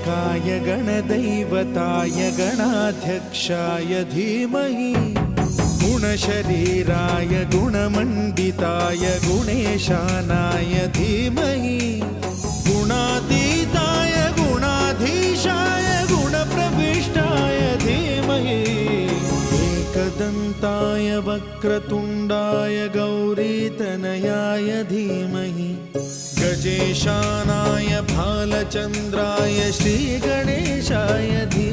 गणानायकाय गणदैवताय गणाध्यक्षाय धीमहि गुणशरीराय गुणमण्डिताय गुणेशानाय धीमहि गुणातीताय गुणाधीशाय गुणप्रविष्टाय धीमहि एकदन्ताय वक्रतुण्डाय गौरीतनयाय धीमहि गजेशानाय भालचन्द्राय श्रीगणेशाय धीमहि